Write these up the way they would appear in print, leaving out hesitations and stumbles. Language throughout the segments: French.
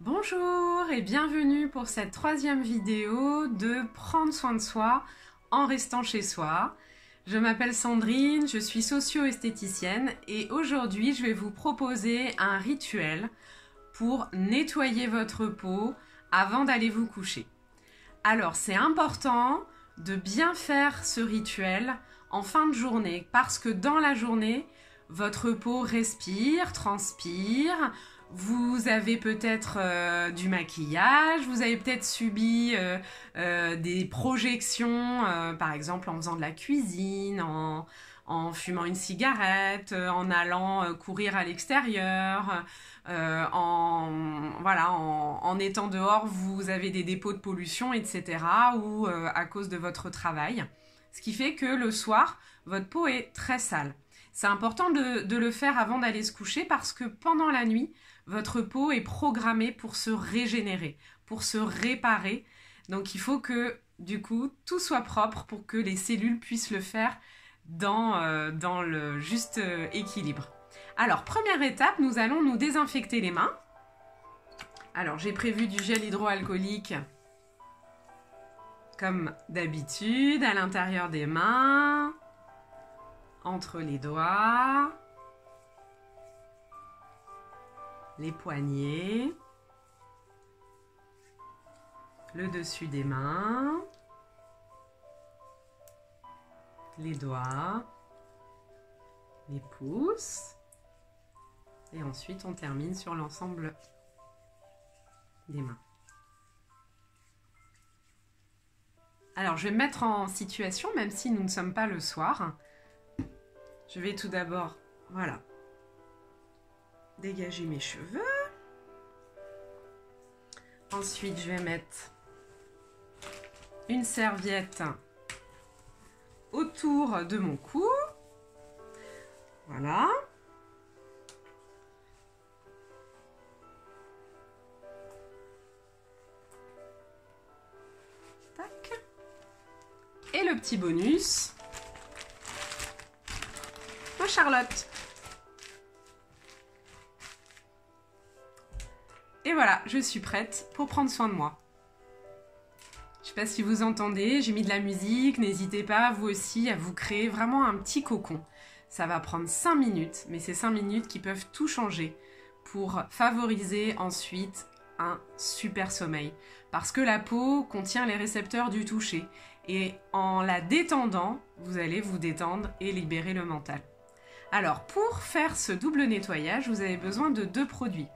Bonjour et bienvenue pour cette troisième vidéo de prendre soin de soi en restant chez soi. Je m'appelle Sandrine, je suis socio-esthéticienne et aujourd'hui je vais vous proposer un rituel pour nettoyer votre peau avant d'aller vous coucher. Alors c'est important de bien faire ce rituel en fin de journée parce que dans la journée, votre peau respire, transpire. Vous avez peut-être du maquillage, vous avez peut-être subi des projections, par exemple en faisant de la cuisine, en fumant une cigarette, en allant courir à l'extérieur, en étant dehors, vous avez des dépôts de pollution, etc. ou à cause de votre travail. Ce qui fait que le soir, votre peau est très sale. C'est important de le faire avant d'aller se coucher parce que pendant la nuit, votre peau est programmée pour se régénérer, pour se réparer. Donc il faut que, du coup, tout soit propre pour que les cellules puissent le faire dans le juste équilibre. Alors, première étape, nous allons nous désinfecter les mains. Alors, j'ai prévu du gel hydroalcoolique comme d'habitude, à l'intérieur des mains, entre les doigts, les poignets, le dessus des mains, les doigts, les pouces, et ensuite on termine sur l'ensemble des mains. Alors je vais me mettre en situation, même si nous ne sommes pas le soir. Je vais tout d'abord, voilà, dégager mes cheveux. Ensuite, je vais mettre une serviette autour de mon cou. Voilà. Tac. Et le petit bonus. Moi, Charlotte. Et voilà, je suis prête pour prendre soin de moi. Je ne sais pas si vous entendez, j'ai mis de la musique, n'hésitez pas vous aussi à vous créer vraiment un petit cocon. Ça va prendre 5 minutes, mais c'est 5 minutes qui peuvent tout changer pour favoriser ensuite un super sommeil. Parce que la peau contient les récepteurs du toucher et en la détendant, vous allez vous détendre et libérer le mental. Alors pour faire ce double nettoyage, vous avez besoin de 2 produits.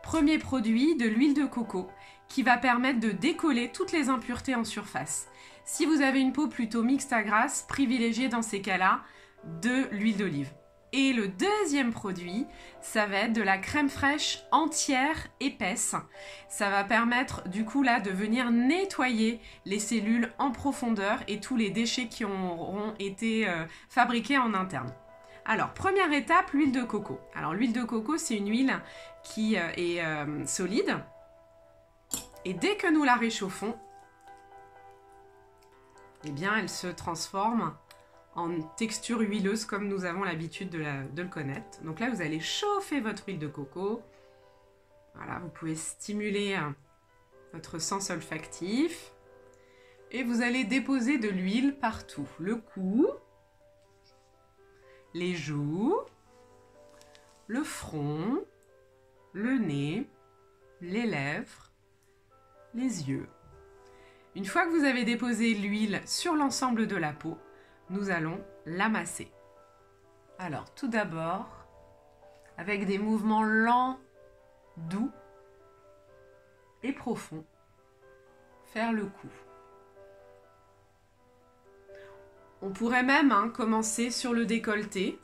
Premier produit, de l'huile de coco qui va permettre de décoller toutes les impuretés en surface. Si vous avez une peau plutôt mixte à grasse, privilégiez dans ces cas-là de l'huile d'olive. Et le deuxième produit, ça va être de la crème fraîche entière épaisse. Ça va permettre du coup là de venir nettoyer les cellules en profondeur et tous les déchets qui auront été fabriqués en interne. Alors, première étape, l'huile de coco. Alors, l'huile de coco, c'est une huile qui est solide. Et dès que nous la réchauffons, eh bien, elle se transforme en texture huileuse comme nous avons l'habitude de le connaître. Donc là, vous allez chauffer votre huile de coco. Voilà, vous pouvez stimuler votre sens olfactif. Et vous allez déposer de l'huile partout. Le cou, les joues, le front, le nez, les lèvres, les yeux. Une fois que vous avez déposé l'huile sur l'ensemble de la peau, nous allons l'amasser. Alors tout d'abord, avec des mouvements lents, doux et profonds, faire le cou. On pourrait même commencer sur le décolleté.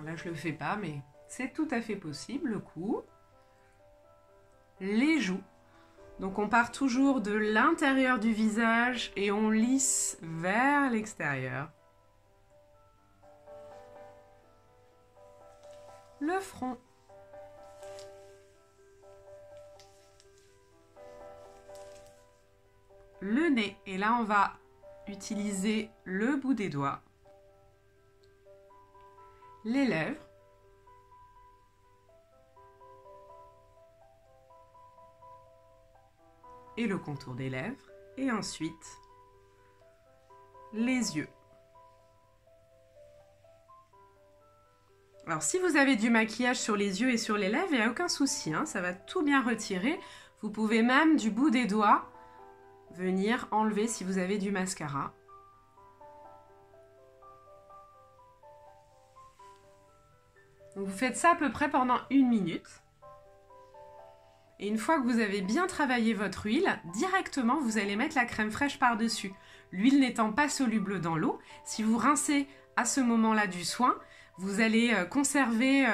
Là, je ne le fais pas, mais c'est tout à fait possible, le cou. Les joues. Donc, on part toujours de l'intérieur du visage et on lisse vers l'extérieur. Le front. Le nez. Et là, on va utiliser le bout des doigts. Les lèvres. et le contour des lèvres. Et ensuite, les yeux. Alors, si vous avez du maquillage sur les yeux et sur les lèvres, il n'y a aucun souci, hein, ça va tout bien retirer. Vous pouvez même, du bout des doigts, venir enlever si vous avez du mascara. Donc, vous faites ça à peu près pendant 1 minute. Et une fois que vous avez bien travaillé votre huile, directement, vous allez mettre la crème fraîche par-dessus. L'huile n'étant pas soluble dans l'eau, si vous rincez à ce moment-là du soin, vous allez conserver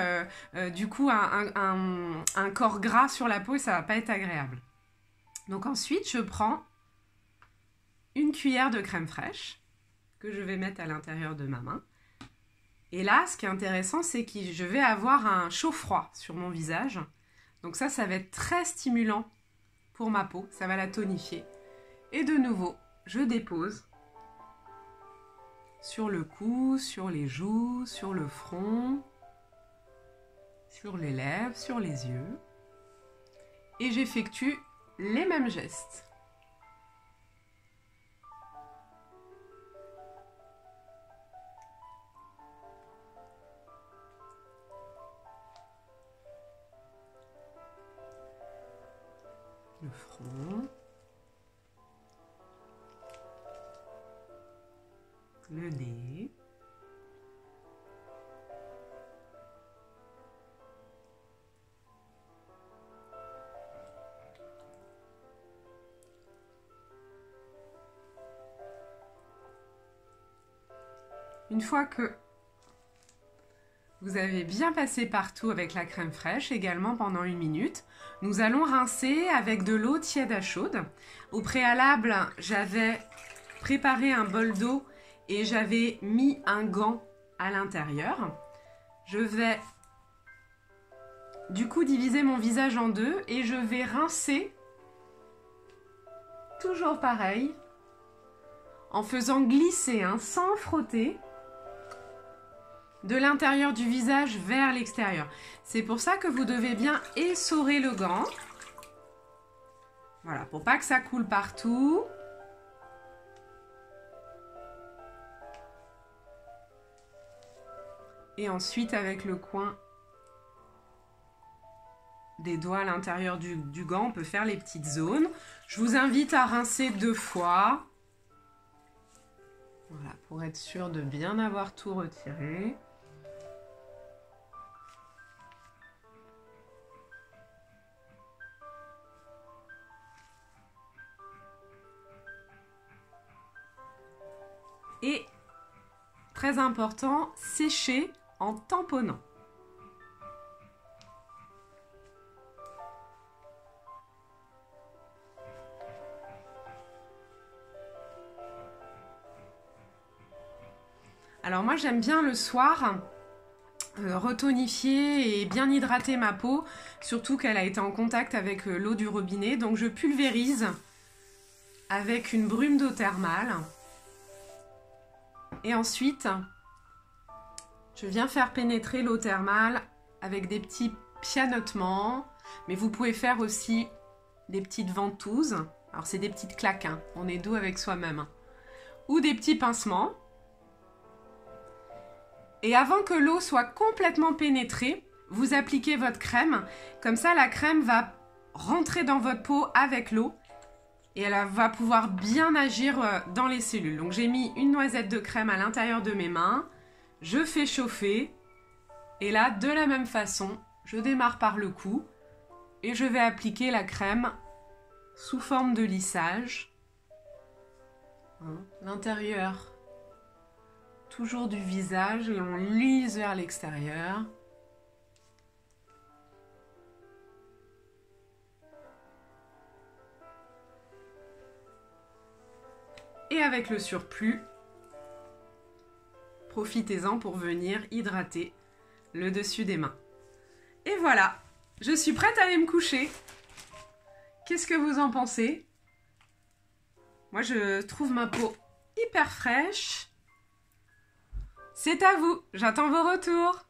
du coup un corps gras sur la peau et ça ne va pas être agréable. Donc ensuite, je prends une cuillère de crème fraîche que je vais mettre à l'intérieur de ma main. Et là, ce qui est intéressant, c'est que je vais avoir un chaud-froid sur mon visage. Donc ça va être très stimulant pour ma peau, ça va la tonifier. Et de nouveau, je dépose sur le cou, sur les joues, sur le front, sur les lèvres, sur les yeux. Et j'effectue les mêmes gestes. Le front, le nez, une fois que vous avez bien passé partout avec la crème fraîche, également pendant 1 minute, nous allons rincer avec de l'eau tiède à chaude. Au préalable, j'avais préparé un bol d'eau et j'avais mis un gant à l'intérieur. Je vais du coup diviser mon visage en deux et je vais rincer, toujours pareil, en faisant glisser, hein, sans frotter, de l'intérieur du visage vers l'extérieur. C'est pour ça que vous devez bien essorer le gant. Voilà, pour pas que ça coule partout. Et ensuite, avec le coin des doigts à l'intérieur du gant, on peut faire les petites zones. Je vous invite à rincer 2 fois. Voilà, pour être sûr de bien avoir tout retiré. Et, très important, sécher en tamponnant. Alors moi j'aime bien le soir retonifier et bien hydrater ma peau, surtout qu'elle a été en contact avec l'eau du robinet. Donc je pulvérise avec une brume d'eau thermale. Et ensuite, je viens faire pénétrer l'eau thermale avec des petits pianotements. Mais vous pouvez faire aussi des petites ventouses. Alors c'est des petites claques, hein. On est doux avec soi-même. Hein. Ou des petits pincements. Et avant que l'eau soit complètement pénétrée, vous appliquez votre crème. Comme ça, la crème va rentrer dans votre peau avec l'eau. Et elle va pouvoir bien agir dans les cellules. Donc j'ai mis une noisette de crème à l'intérieur de mes mains. Je fais chauffer. Et là, de la même façon, je démarre par le cou. Et je vais appliquer la crème sous forme de lissage. L'intérieur, toujours du visage. Et on lisse vers l'extérieur. Et avec le surplus, profitez-en pour venir hydrater le dessus des mains. Et voilà, je suis prête à aller me coucher. Qu'est-ce que vous en pensez? Moi, je trouve ma peau hyper fraîche. C'est à vous, j'attends vos retours.